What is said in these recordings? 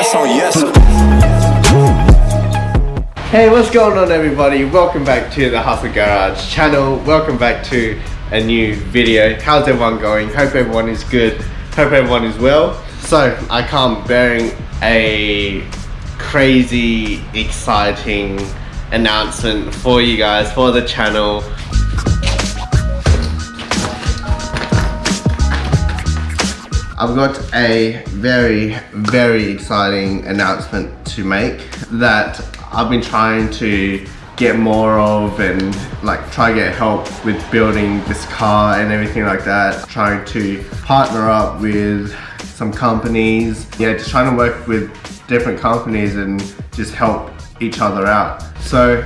yes on yes. Hey, what's going on everybody? Welcome back to the Hustle Garage channel. Welcome back to a new video. How's everyone going? Hope everyone is good. Hope everyone is well. So I come bearing a crazy, exciting announcement for you guys, for the channel. I've got a very exciting announcement to make that I've been trying to get more of, and like try to get help with building this car and everything like that. Trying to partner up with some companies. Yeah, just trying to work with different companies and just help each other out. So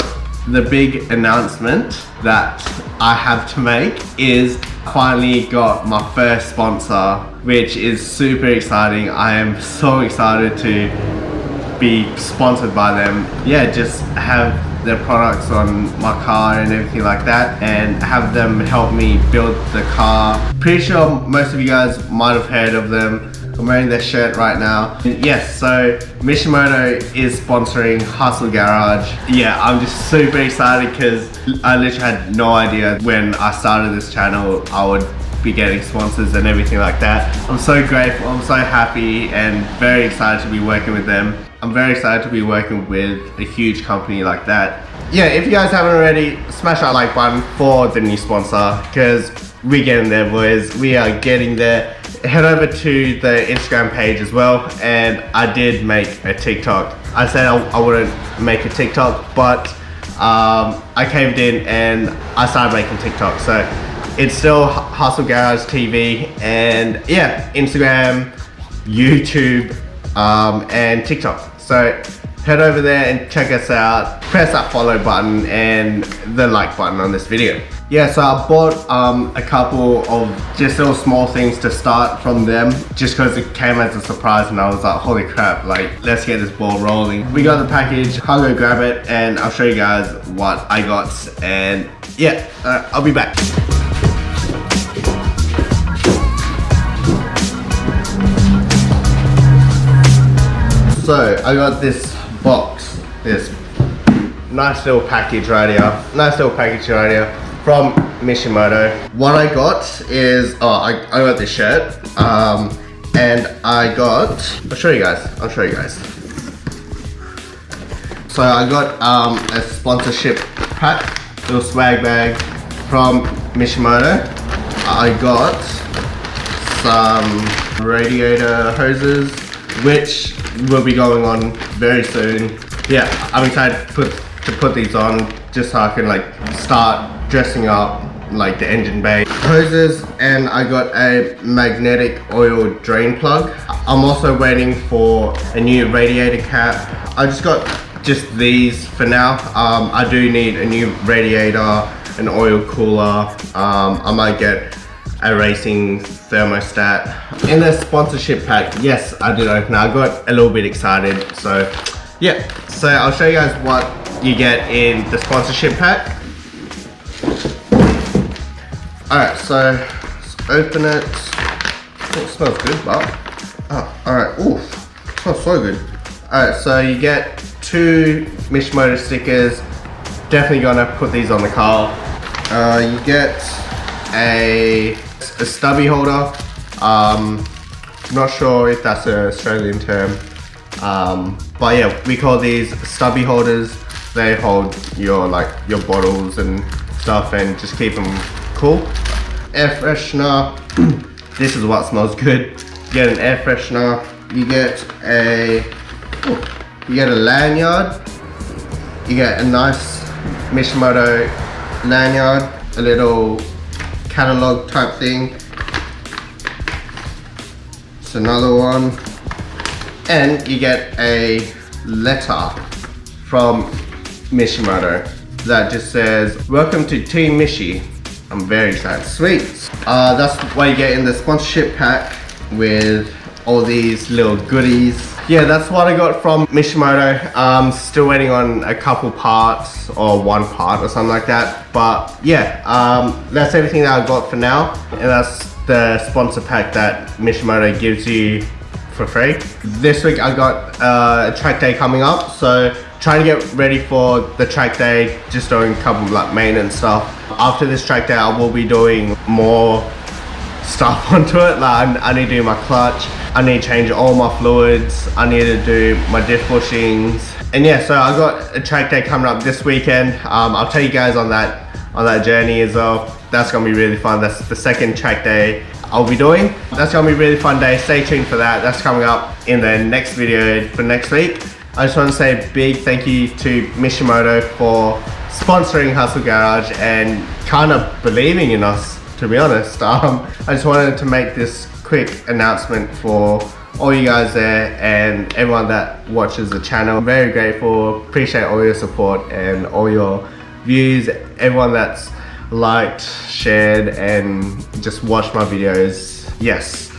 the big announcement that I have to make is finally got my first sponsor, which is super exciting. I am so excited to be sponsored by them. Yeah, just have their products on my car and everything like that, and have them help me build the car. Pretty sure most of you guys might have heard of them. I'm wearing their shirt right now. And yes, so Mishimoto is sponsoring Hustle Garage. Yeah, I'm just super excited because I literally had no idea when I started this channel I would be getting sponsors and everything like that. I'm so grateful, I'm so happy and very excited to be working with them. I'm very excited to be working with a huge company like that. Yeah, if you guys haven't already, smash that like button for the new sponsor because we're getting there, boys. We are getting there. Head over to the Instagram page as well, and I did make a TikTok. I said I wouldn't make a TikTok, but I caved in and I started making TikTok. So it's still Hustle Garage TV, and yeah, Instagram, YouTube, and TikTok. So head over there and check us out. Press that follow button and the like button on this video. Yeah, so I bought a couple of just little small things to start from them, just because it came as a surprise and I was like, holy crap, like let's get this ball rolling. We got the package, I'll go grab it and I'll show you guys what I got, and yeah, I'll be back. So I got this box, this nice little package right here, from Mishimoto. What I got is, I got this shirt, and I got, I'll show you guys. So I got a sponsorship pack, little swag bag from Mishimoto. I got some radiator hoses, which will be going on very soon. Yeah, I'm excited to put these on just so I can like start dressing up like the engine bay. Hoses, and I got a magnetic oil drain plug. I'm also waiting for a new radiator cap. I just got these for now. I do need a new radiator, an oil cooler. I might get a racing thermostat. In the sponsorship pack, yes, I did open it. I got a little bit excited, so yeah. So I'll show you guys what you get in the sponsorship pack. Alright, so let's open it. Oh, it smells good, but alright, ooh, it smells so good. Alright, so you get 2 Mishimoto stickers. Definitely gonna put these on the car. You get a stubby holder. Not sure if that's an Australian term, but yeah, we call these stubby holders. They hold your bottles and stuff and just keep them cool. Air freshener. This is what smells good. You get an air freshener. You get a lanyard. You get a nice Mishimoto lanyard, a little catalog type thing. It's another one, and you get a letter from Mishimoto that just says, "Welcome to Team Mishi." I'm very excited. Sweet. That's what you get in the sponsorship pack with all these little goodies. Yeah, that's what I got from Mishimoto. Still waiting on a couple parts, or one part or something like that. But yeah, that's everything that I got for now. And that's the sponsor pack that Mishimoto gives you for free. This week I got a track day coming up, so trying to get ready for the track day, just doing a couple of like maintenance stuff. After this track day I will be doing more stuff onto it. Like I need to do my clutch, I need to change all my fluids, I need to do my diff bushings, and yeah, so I got a track day coming up this weekend. I'll tell you guys on that journey as well. That's gonna be really fun. That's the second track day I'll be doing. That's gonna be a really fun day. Stay tuned for that. That's coming up in the next video for next week. I just want to say a big thank you to Mishimoto for sponsoring Hustle Garage and kind of believing in us, to be honest. I just wanted to make this quick announcement for all you guys there and everyone that watches the channel. I'm very grateful, appreciate all your support and all your views, everyone that's liked, shared and just watched my videos. Yes,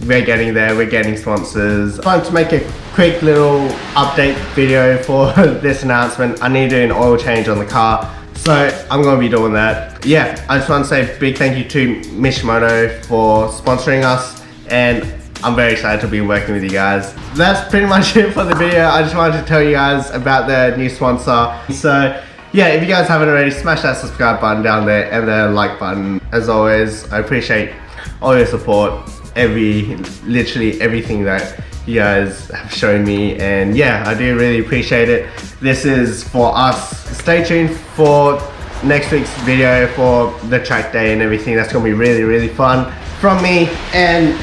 we're getting there, we're getting sponsors. I wanted to make a quick little update video for this announcement. I need to do an oil change on the car, so I'm going to be doing that. Yeah, I just want to say a big thank you to Mishimoto for sponsoring us, and I'm very excited to be working with you guys. That's pretty much it for the video. I just wanted to tell you guys about the new sponsor. So yeah, if you guys haven't already, smash that subscribe button down there and the like button. As always, I appreciate all your support, literally everything that you guys have shown me, and yeah, I do really appreciate it. This is for us. Stay tuned for next week's video for the track day and everything. That's gonna be really, really fun from me and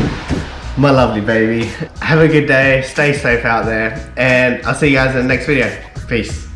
my lovely baby. Have a good day, stay safe out there, and I'll see you guys in the next video. Peace.